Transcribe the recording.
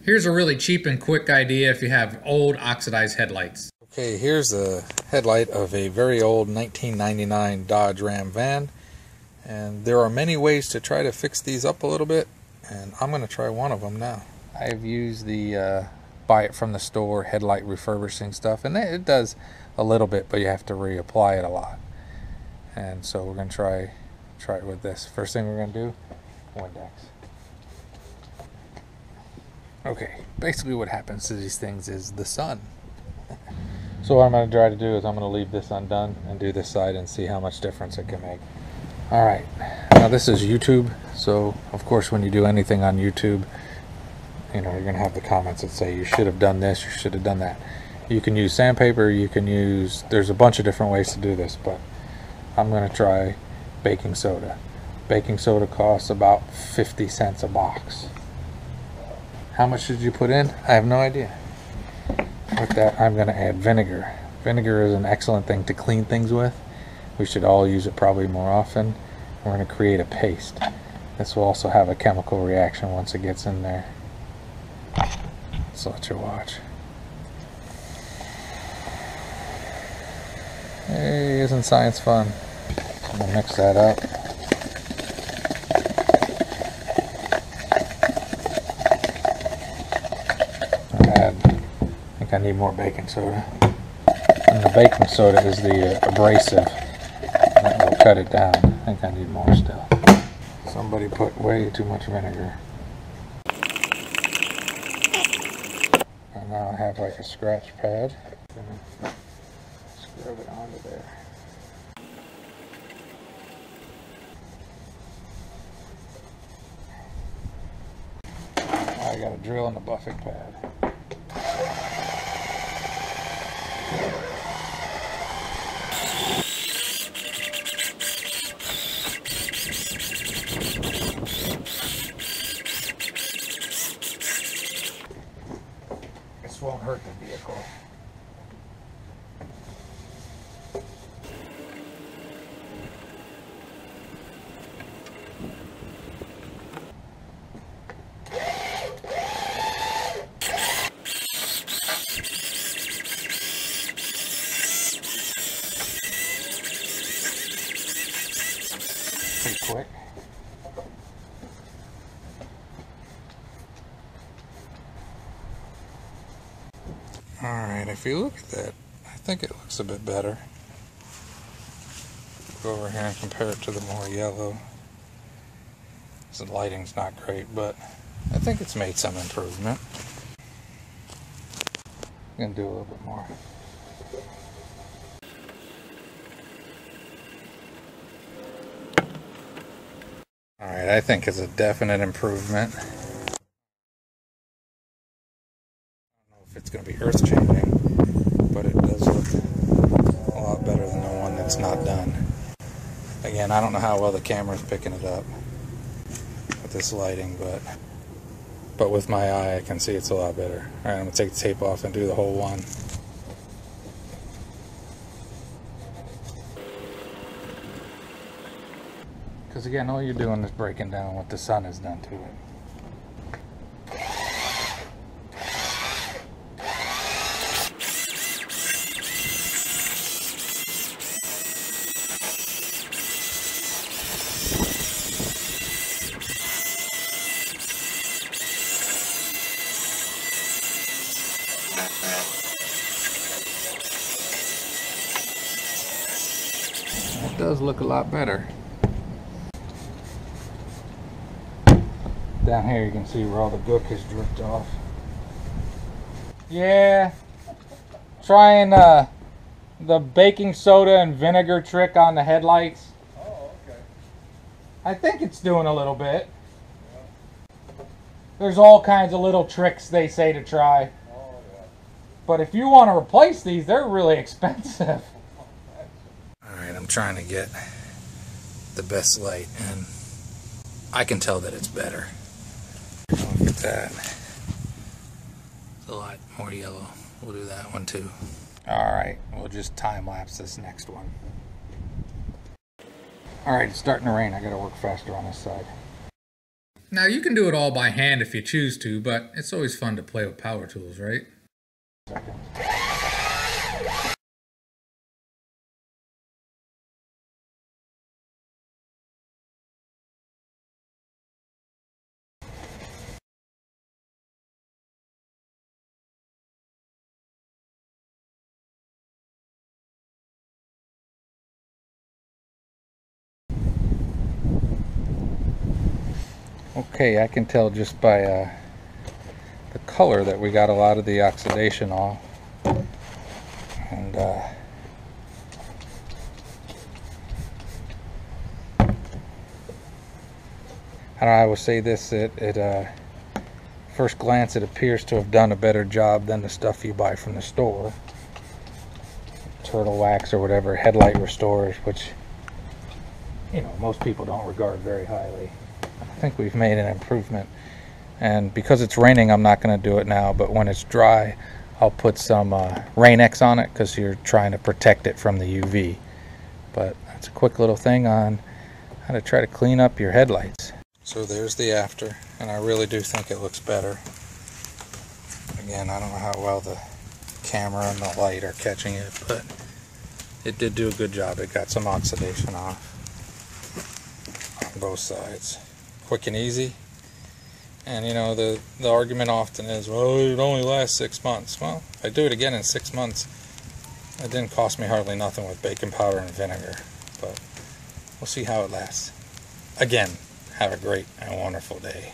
Here's a really cheap and quick idea if you have old oxidized headlights. Okay, here's a headlight of a very old 1999 Dodge Ram van, and there are many ways to try to fix these up a little bit, and I'm going to try one of them now. I've used the buy it from the store headlight refurbishing stuff, and it does a little bit, but you have to reapply it a lot. And so we're going to try it with this. First thing we're going to do, Windex. Okay, basically what happens to these things is the sun. So what I'm going to try to do is I'm going to leave this undone and do this side and see how much difference it can make. Alright, now this is YouTube, so of course when you do anything on YouTube, you know, you're going to have the comments that say you should have done this, you should have done that. You can use sandpaper, you can use, there's a bunch of different ways to do this, but I'm going to try baking soda. Baking soda costs about 50 cents a box. How much should you put in? I have no idea. With that, I'm going to add vinegar. Vinegar is an excellent thing to clean things with. We should all use it probably more often. We're going to create a paste. This will also have a chemical reaction once it gets in there. So let you watch. Hey, isn't science fun? I'm going to mix that up. I need more baking soda, and the baking soda is the abrasive that will cut it down. I think I need more still. Somebody put way too much vinegar, and now I have like a scratch pad. Scrub it onto there. Now I got a drill and a buffing pad. This won't hurt the vehicle. Pretty quick. Alright, if you look at that, I think it looks a bit better. Go over here and compare it to the more yellow. The lighting's not great, but I think it's made some improvement. I'm going to do a little bit more. Alright, I think it's a definite improvement. I don't know if it's going to be earth-changing, but it does look a lot better than the one that's not done. Again, I don't know how well the camera's picking it up with this lighting, but with my eye I can see it's a lot better. Alright, I'm going to take the tape off and do the whole one. Because again, all you're doing is breaking down what the sun has done to it. It does look a lot better. Down here you can see where all the gook has dripped off. Yeah, trying the baking soda and vinegar trick on the headlights. Oh, okay. I think it's doing a little bit. Yeah. There's all kinds of little tricks they say to try. Oh, yeah. But if you want to replace these, they're really expensive. Alright, I'm trying to get the best light, and I can tell that it's better. Look at that. It's a lot more yellow. We'll do that one too. Alright, we'll just time-lapse this next one. Alright, it's starting to rain. I gotta work faster on this side. Now you can do it all by hand if you choose to, but it's always fun to play with power tools, right? Okay, I can tell just by the color that we got a lot of the oxidation off. And I will say this, first glance it appears to have done a better job than the stuff you buy from the store. Turtle wax or whatever, Headlight restorers, which, you know, most people don't regard very highly. I think we've made an improvement. And because it's raining, I'm not going to do it now, but when it's dry, I'll put some Rain-X on it because you're trying to protect it from the UV. But that's a quick little thing on how to try to clean up your headlights. So there's the after, and I really do think it looks better. Again, I don't know how well the camera and the light are catching it, but it did do a good job. It got some oxidation off on both sides. Quick and easy. And you know, the argument often is, well, it only lasts 6 months. Well, if I do it again in 6 months, it didn't cost me hardly nothing with baking powder and vinegar. But we'll see how it lasts. Again, have a great and wonderful day.